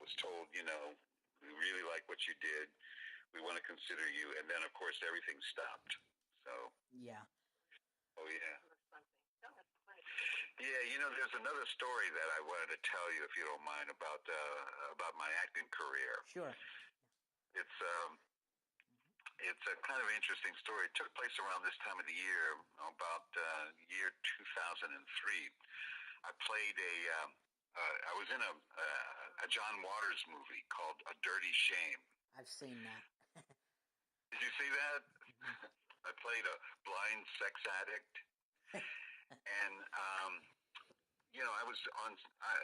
was told, we really like what you did. We want to consider you. And then, of course, everything stopped. So. Yeah. Oh, yeah. Yeah, there's another story that I wanted to tell you, if you don't mind, about my acting career. Sure. It's a kind of interesting story. It took place around this time of the year, about year 2003. I played I was in a John Waters movie called A Dirty Shame. I've seen that. Did you see that? I played a blind sex addict. And, I was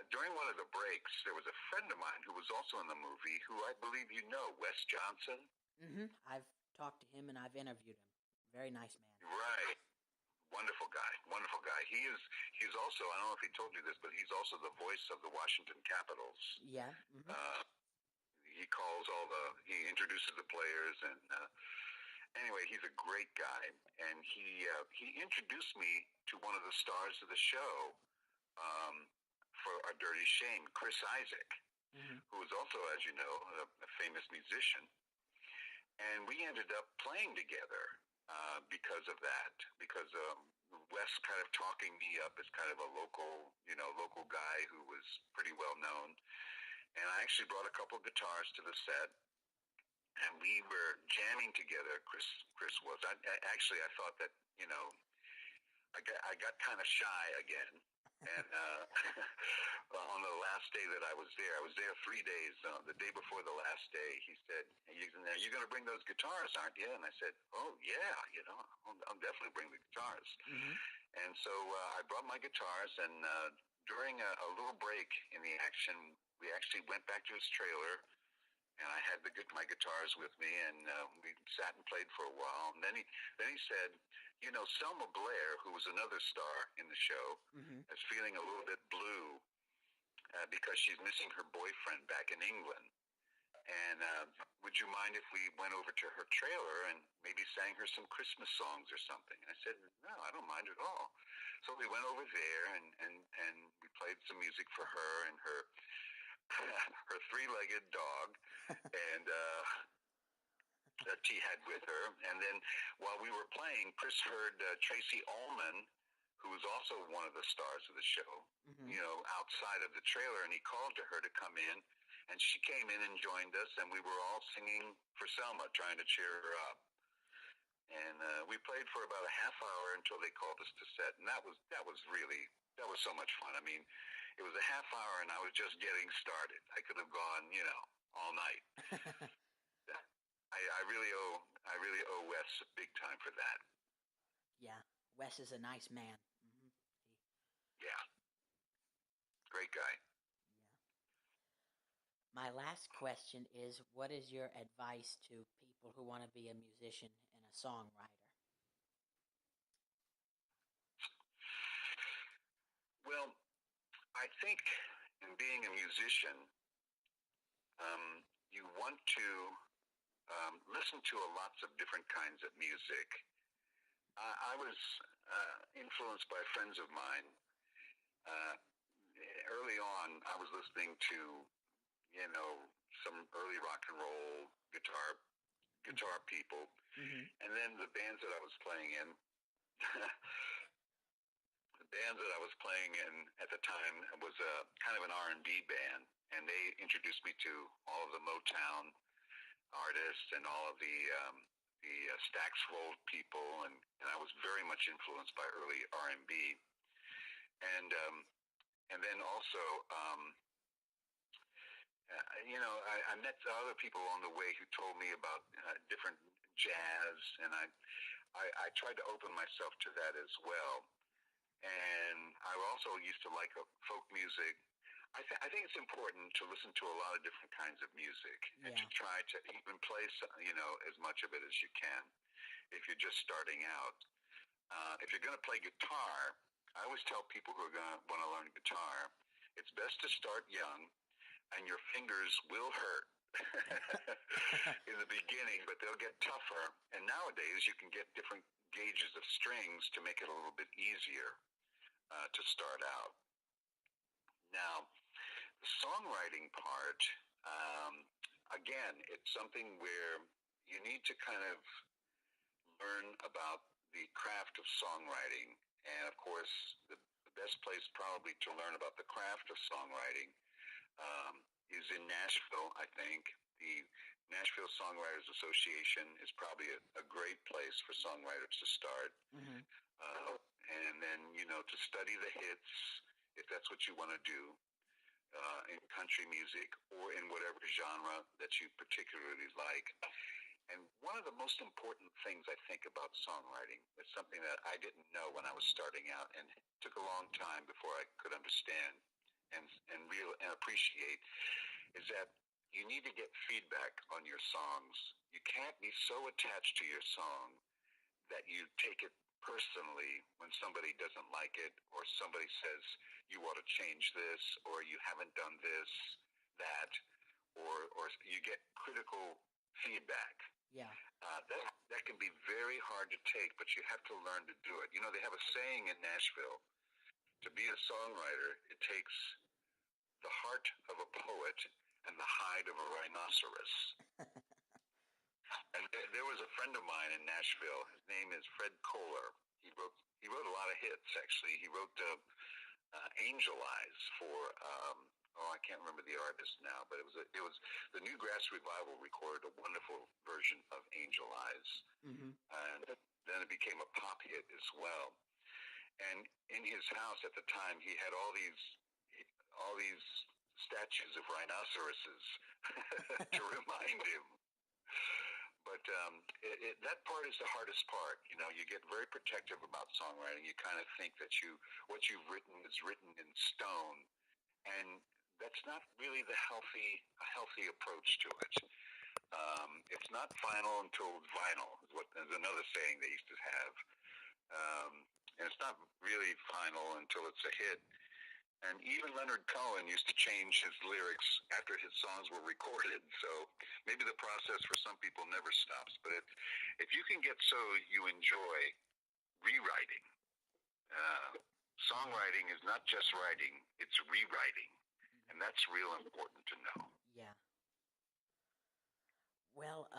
during one of the breaks, there was a friend of mine who was also in the movie, who I believe you know, Wes Johnson. Mm-hmm. I've talked to him and I've interviewed him. Very nice man. Right. Wonderful guy. He's also, I don't know if he told you this, but he's also the voice of the Washington Capitals. Yeah. Mm-hmm. He introduces the players, and anyway, he's a great guy, and he introduced me to one of the stars of the show for A Dirty Shame, Chris Isaac, mm-hmm. who is also, as you know, a famous musician, and we ended up playing together because of that, because Wes kind of talking me up as kind of a local guy who was pretty well known, and I actually brought a couple of guitars to the set. And we were jamming together. Chris was. I thought that I got kind of shy again. And on the last day that I was there 3 days. The day before the last day, he said, "You're going to bring those guitars, aren't you?" And I said, "Oh yeah, I'll definitely bring the guitars." Mm-hmm. And so I brought my guitars, and during a little break in the action, we actually went back to his trailer. And I had my guitars with me, and we sat and played for a while. And then he said, Selma Blair, who was another star in the show, mm-hmm. is feeling a little bit blue because she's missing her boyfriend back in England. And would you mind if we went over to her trailer and maybe sang her some Christmas songs or something? And I said, no, I don't mind at all. So we went over there, and we played some music for her and her three-legged dog, and that she had with her. And then while we were playing, Chris heard Tracy Ullman, who was also one of the stars of the show, mm-hmm. Outside of the trailer, and he called to her to come in, and she came in and joined us, and we were all singing for Selma, trying to cheer her up. And we played for about a half hour until they called us to set, and that was so much fun. I mean, it was a half hour, and I was just getting started. I could have gone, all night. I really owe Wes big time for that. Yeah, Wes is a nice man. Mm-hmm. Yeah, great guy. Yeah. My last question is, what is your advice to people who want to be a musician and a songwriter? Well, I think in being a musician, you want to listen to lots of different kinds of music. I was influenced by friends of mine. Early on, I was listening to, some early rock and roll guitar people, mm-hmm. and then the bands that I was playing in. The band that I was playing in at the time was kind of an R&B band, and they introduced me to all of the Motown artists and all of the Stax Roll people, and I was very much influenced by early R&B. And then also, I met other people along the way who told me about different jazz, and I tried to open myself to that as well. And I also used to like folk music. I think it's important to listen to a lot of different kinds of music, yeah. and to try to even play, as much of it as you can if you're just starting out. If you're going to play guitar, I always tell people who are going to want to learn guitar, it's best to start young, and your fingers will hurt in the beginning, but they'll get tougher. And nowadays, you can get different gauges of strings to make it a little bit easier to start out. Now, the songwriting part, Um, again, it's something where you need to kind of learn about the craft of songwriting. And of course, the best place probably to learn about the craft of songwriting is in Nashville, I think. The Nashville Songwriters Association is probably a great place for songwriters to start. Mm-hmm. And then, to study the hits, if that's what you want to do, in country music or in whatever genre that you particularly like. And one of the most important things I think about songwriting is something that I didn't know when I was starting out, and it took a long time before I could understand and appreciate, is that you need to get feedback on your songs. You can't be so attached to your song that you take it personally when somebody doesn't like it, or somebody says you ought to change this, or you haven't done this, that, or you get critical feedback. Yeah. That can be very hard to take, but you have to learn to do it. They have a saying in Nashville: to be a songwriter, it takes the heart of a poet and the hide of a rhinoceros. And there was a friend of mine in Nashville. His name is Fred Kohler. He wrote a lot of hits, actually. He wrote Angel Eyes for I can't remember the artist now, but it was the Newgrass Revival recorded a wonderful version of Angel Eyes, and then it became a pop hit as well. And in his house at the time, he had all these statues of rhinoceroses to remind him. But that part is the hardest part. You get very protective about songwriting. You kind of think that what you've written is written in stone, and that's not really a healthy approach to it. It's not final until vinyl. Is another saying they used to have, and it's not really final until it's a hit. And even Leonard Cohen used to change his lyrics after his songs were recorded. So maybe the process for some people never stops. But if you can get so you enjoy rewriting, songwriting is not just writing, it's rewriting. And that's real important to know. Yeah. Well,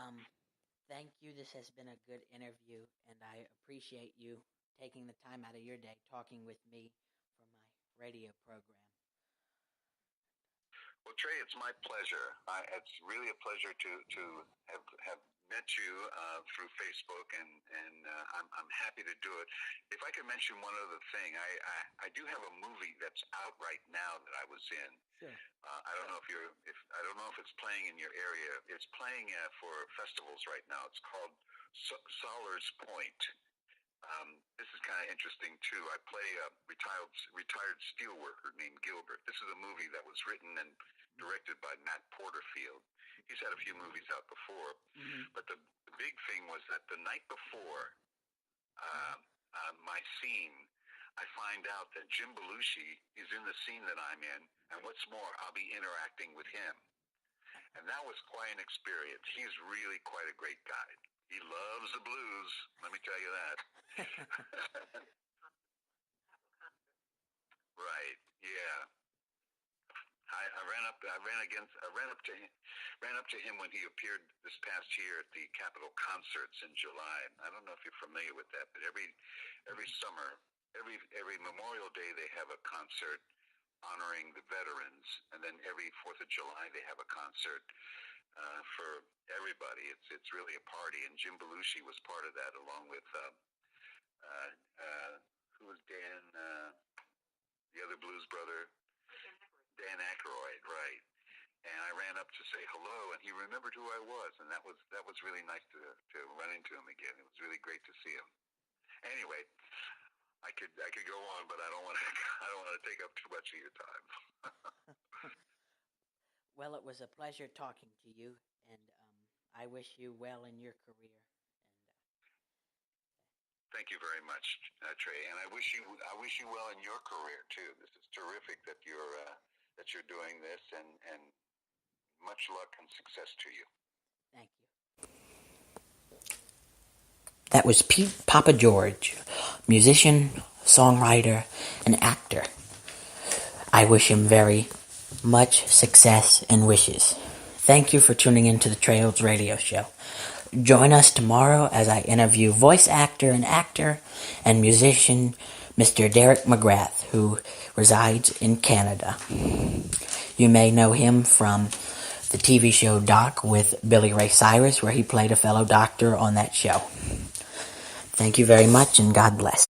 thank you. This has been a good interview, and I appreciate you taking the time out of your day talking with me for my radio program. Well, Trey, it's my pleasure. It's really a pleasure to have met you through Facebook, and I'm happy to do it. If I could mention one other thing, I do have a movie that's out right now that I was in. Sure. I don't know I don't know if it's playing in your area. It's playing for festivals right now. It's called Solars Point. This is kind of interesting too. I play a retired steelworker named Gilbert. This is a movie that was written and directed by Matt Porterfield. He's had a few movies out before, but the big thing was that the night before my scene, I find out that Jim Belushi is in the scene that I'm in, and what's more, I'll be interacting with him. And that was quite an experience. He's really quite a great guy. He loves the blues, let me tell you that. Right, yeah. I ran up to him when he appeared this past year at the Capitol Concerts in July. I don't know if you're familiar with that, but every summer, every Memorial Day they have a concert honoring the veterans, and then every 4th of July they have a concert for everybody. It's really a party, and Jim Belushi was part of that, along with who was Dan, the other blues brother, Dan Aykroyd, right? And I ran up to say hello, and he remembered who I was, and that was really nice to run into him again. It was really great to see him. Anyway, I could go on, but I don't want to take up too much of your time. Well, it was a pleasure talking to you, and I wish you well in your career. Thank you very much, Trey, and I wish you well in your career too. This is terrific that you're doing this, and much luck and success to you. Thank you. That was Pete Papageorge, musician, songwriter, and actor. I wish him very much success and wishes. Thank you for tuning into the Trails Radio Show. Join us tomorrow as I interview voice actor and musician Mr. Derek McGrath, who resides in Canada. You may know him from the TV show Doc with Billy Ray Cyrus, where he played a fellow doctor on that show. Thank you very much, and God bless.